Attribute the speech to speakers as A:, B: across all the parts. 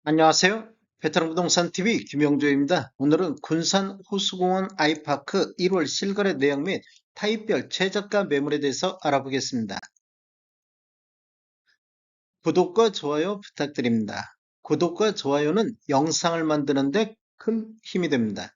A: 안녕하세요. 베테랑 부동산 TV 김영조입니다. 오늘은 군산 호수공원 아이파크 1월 실거래 내역 및 타입별 최저가 매물에 대해서 알아보겠습니다. 구독과 좋아요 부탁드립니다. 구독과 좋아요는 영상을 만드는데 큰 힘이 됩니다.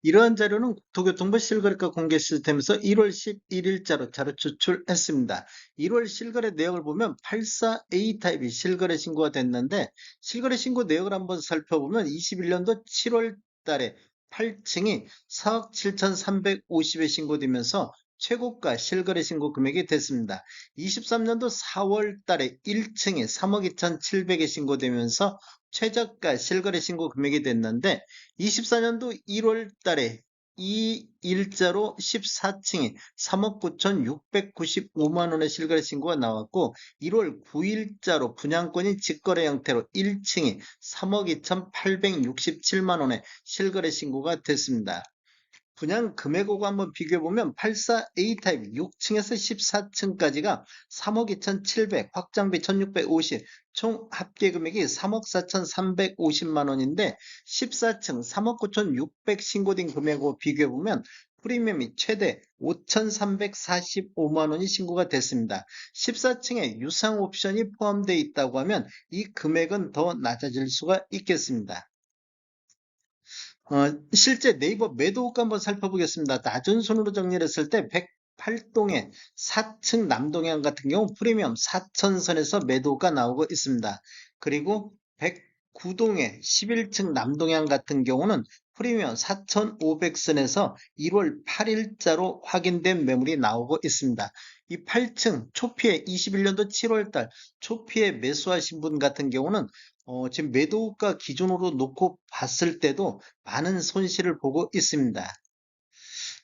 A: 이러한 자료는 국토교통부 실거래가 공개 시스템에서 1월 11일자로 자료 추출했습니다. 1월 실거래 내역을 보면 84A 타입이 실거래 신고가 됐는데 실거래 신고 내역을 한번 살펴보면 21년도 7월 달에 8층이 4억 7,350에 신고되면서 최고가 실거래 신고 금액이 됐습니다. 23년도 4월 달에 1층이 3억 2,700에 신고되면서 최저가 실거래 신고 금액이 됐는데 24년도 1월 달에 이 일자로 14층이 3억 9,695만 원의 실거래 신고가 나왔고 1월 9일자로 분양권이 직거래 형태로 1층이 3억 2,867만 원의 실거래 신고가 됐습니다. 분양 금액하고 한번 비교해보면 84A 타입 6층에서 14층까지가 3억 2,700, 확장비 1,650, 총 합계 금액이 3억 4,350만 원인데 14층 3억 9,600 신고된 금액하고 비교해보면 프리미엄이 최대 5,345만 원이 신고가 됐습니다. 14층에 유상 옵션이 포함되어 있다고 하면 이 금액은 더 낮아질 수가 있겠습니다. 실제 네이버 매도가 한번 살펴보겠습니다. 낮은 손으로 정리를 했을 때 108동의 4층 남동향 같은 경우 프리미엄 4천선에서 매도가 나오고 있습니다. 그리고 109동의 11층 남동향 같은 경우는 프리미엄 4,500선에서 1월 8일자로 확인된 매물이 나오고 있습니다. 이 8층 초피에 21년도 7월달 초피에 매수하신 분 같은 경우는 지금 매도가 기준으로 놓고 봤을 때도 많은 손실을 보고 있습니다.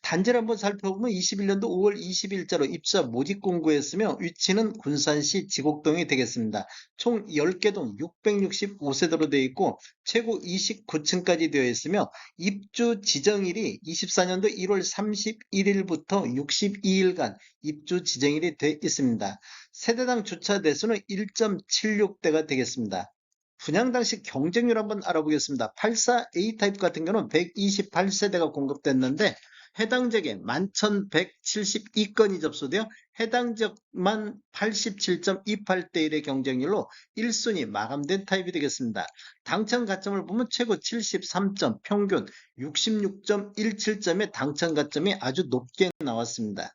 A: 단지를 한번 살펴보면 21년도 5월 20일자로 입사 모집 공고했으며 위치는 군산시 지곡동이 되겠습니다. 총 10개 동 665세대로 되어 있고 최고 29층까지 되어 있으며 입주 지정일이 24년도 1월 31일부터 62일간 입주 지정일이 되어 있습니다. 세대당 주차 대수는 1.76대가 되겠습니다. 분양 당시 경쟁률 한번 알아보겠습니다. 84A 타입 같은 경우는 128세대가 공급됐는데 해당 지역에 11,172건이 접수되어 해당 지역만 87.28대 1의 경쟁률로 1순위 마감된 타입이 되겠습니다. 당첨 가점을 보면 최고 73점, 평균 66.17점의 당첨 가점이 아주 높게 나왔습니다.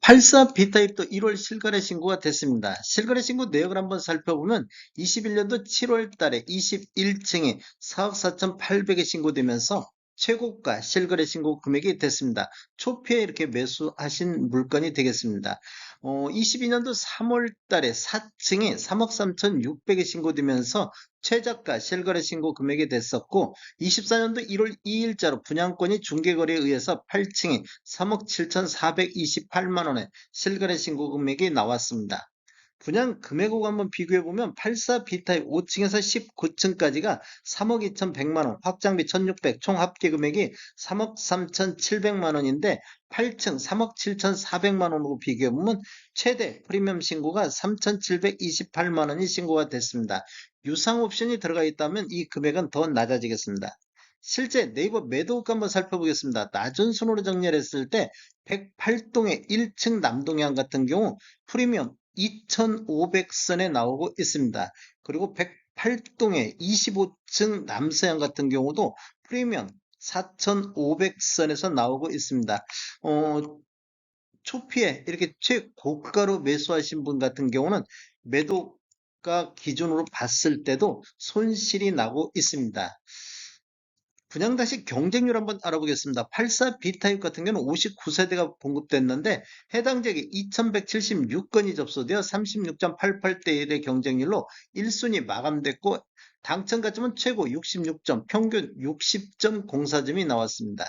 A: 84B 타입도 1월 실거래 신고가 됐습니다. 실거래 신고 내역을 한번 살펴보면 21년도 7월 달에 21층에 4억 4,800에 신고되면서 최고가 실거래 신고 금액이 됐습니다. 초피에 이렇게 매수하신 물건이 되겠습니다. 22년도 3월 달에 4층에 3억 3,600에 신고되면서 최저가 실거래 신고 금액이 됐었고 24년도 1월 2일자로 분양권이 중개거래에 의해서 8층에 3억 7,428만 원의 실거래 신고 금액이 나왔습니다. 분양 금액하고 한번 비교해보면 84B 타입 5층에서 19층까지가 3억 2,100만 원, 확장비 1,600, 총 합계 금액이 3억 3,700만 원인데 8층 3억 7,400만 원으로 비교해보면 최대 프리미엄 신고가 3,728만 원이 신고가 됐습니다. 유상 옵션이 들어가 있다면 이 금액은 더 낮아지겠습니다. 실제 네이버 매도가 한번 살펴보겠습니다. 낮은 순으로 정리를 했을 때 108동의 1층 남동향 같은 경우 프리미엄 2,500선에 나오고 있습니다. 그리고 108동의 25층 남서향 같은 경우도 프리미엄 4,500선에서 나오고 있습니다. 초피에 이렇게 최고가로 매수하신 분 같은 경우는 매도가 기준으로 봤을 때도 손실이 나고 있습니다. 분양 당시 경쟁률 한번 알아보겠습니다. 84B 타입 같은 경우는 59세대가 공급됐는데 해당 지역에 2176건이 접수되어 36.88대 1의 경쟁률로 1순위 마감됐고 당첨 가점은 최고 66점, 평균 60.04점이 나왔습니다.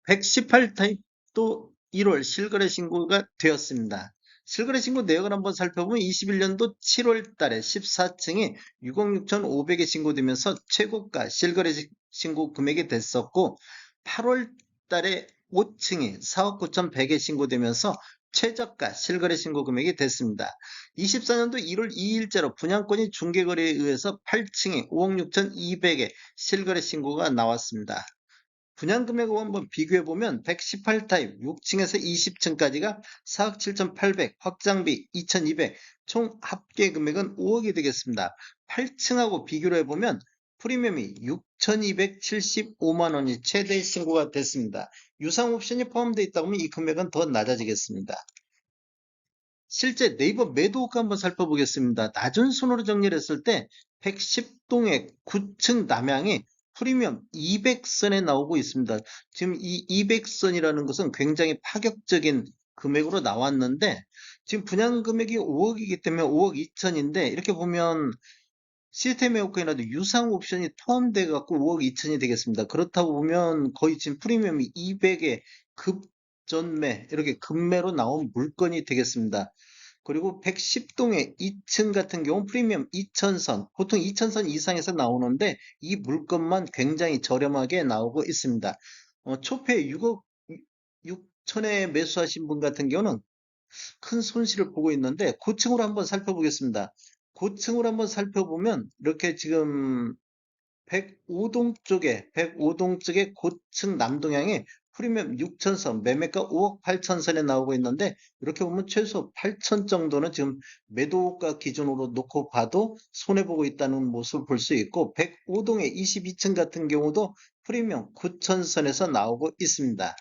A: 118 타입도 1월 실거래 신고가 되었습니다. 실거래 신고 내역을 한번 살펴보면 21년도 7월 달에 14층이 6억 6,500에 신고되면서 최고가 실거래 신고 금액이 됐었고 8월 달에 5층이 4억 9,100에 신고되면서 최저가 실거래 신고 금액이 됐습니다. 24년도 1월 2일자로 분양권이 중개거래에 의해서 8층에 5억 6,200에 실거래 신고가 나왔습니다. 분양금액을 한번 비교해보면 118타입 6층에서 20층까지가 4억 7,800, 확장비 2,200, 총 합계 금액은 5억이 되겠습니다. 8층하고 비교를 해보면 프리미엄이 6,275만 원이 최대 신고가 됐습니다. 유상 옵션이 포함되어 있다 보면 이 금액은 더 낮아지겠습니다. 실제 네이버 매도가 한번 살펴보겠습니다. 낮은 순으로 정리를 했을 때 110동의 9층 남향이 프리미엄 200선에 나오고 있습니다. 지금 이 200선이라는 것은 굉장히 파격적인 금액으로 나왔는데 지금 분양 금액이 5억이기 때문에 5억 2천인데 이렇게 보면 시스템 에어컨이라도 유상 옵션이 포함돼 갖고 5억 2천이 되겠습니다. 그렇다고 보면 거의 지금 프리미엄이 200에 급전매 이렇게 급매로 나온 물건이 되겠습니다. 그리고 110동의 2층 같은 경우 프리미엄 2천선, 보통 2천선 이상에서 나오는데 이 물건만 굉장히 저렴하게 나오고 있습니다. 초폐 6억 6천에 매수하신 분 같은 경우는 큰 손실을 보고 있는데 고층으로 한번 살펴보겠습니다. 고층으로 한번 살펴보면 이렇게 지금 105동 쪽에 고층 남동향에 프리미엄 6천선, 매매가 5억 8천선에 나오고 있는데 이렇게 보면 최소 8천 정도는 지금 매도가 기준으로 놓고 봐도 손해보고 있다는 모습을 볼 수 있고 105동의 22층 같은 경우도 프리미엄 9천선에서 나오고 있습니다.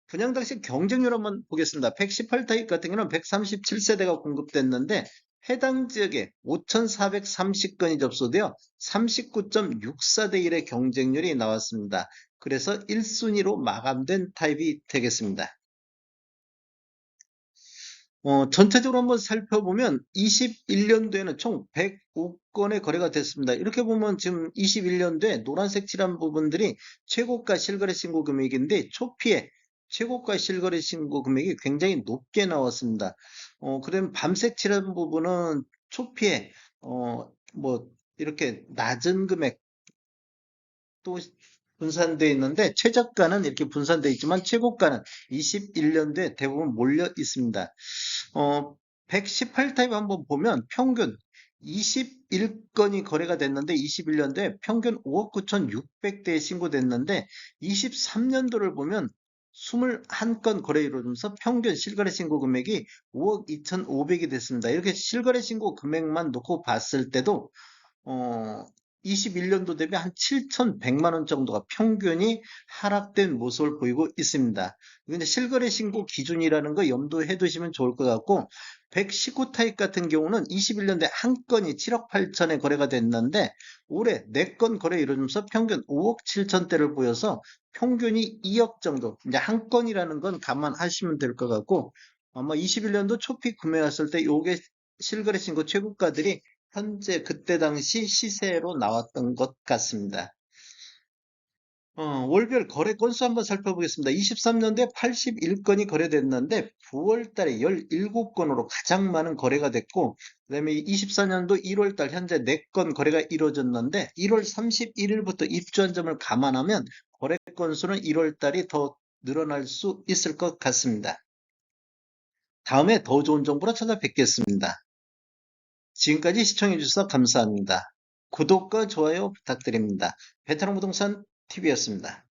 A: 분양 당시 경쟁률 한번 보겠습니다. 118타입 같은 경우는 137세대가 공급됐는데 해당 지역에 5,430건이 접수되어 39.64대 1의 경쟁률이 나왔습니다. 그래서 1순위로 마감된 타입이 되겠습니다. 전체적으로 한번 살펴보면 21년도에는 총 105건의 거래가 됐습니다. 이렇게 보면 지금 21년도에 노란색 칠한 부분들이 최고가 실거래 신고 금액인데 초피에 최고가 실거래 신고 금액이 굉장히 높게 나왔습니다. 그다음 밤색 칠한 부분은 초피에 뭐 이렇게 낮은 금액 또 분산되어 있는데 최저가는 이렇게 분산되어 있지만 최고가는 21년도에 대부분 몰려 있습니다. 118타입 한번 보면 평균 21건이 거래가 됐는데 21년도에 평균 5억 9,600대에 신고됐는데 23년도를 보면 21건 거래 이루어지면서 평균 실거래 신고 금액이 5억 2,500이 됐습니다. 이렇게 실거래 신고 금액만 놓고 봤을 때도 21년도 대비 한 7,100만 원 정도가 평균이 하락된 모습을 보이고 있습니다. 이건 실거래 신고 기준이라는 거 염두해 두시면 좋을 것 같고 119 타입 같은 경우는 21년도에 한 건이 7억 8천에 거래가 됐는데 올해 4건 거래 이루어지면서 평균 5억 7천대를 보여서 평균이 2억 정도. 이제 한 건이라는 건 감안하시면 될 것 같고 아마 21년도 초피 구매했을 때 요게 실거래 신고 최고가들이 현재 그때 당시 시세로 나왔던 것 같습니다. 월별 거래 건수 한번 살펴보겠습니다. 23년도에 81건이 거래됐는데 9월 달에 17건으로 가장 많은 거래가 됐고 그다음에 24년도 1월 달 현재 4건 거래가 이루어졌는데 1월 31일부터 입주한 점을 감안하면 거래 건수는 1월 달이 더 늘어날 수 있을 것 같습니다. 다음에 더 좋은 정보로 찾아뵙겠습니다. 지금까지 시청해주셔서 감사합니다. 구독과 좋아요 부탁드립니다. 베테랑 부동산 TV였습니다.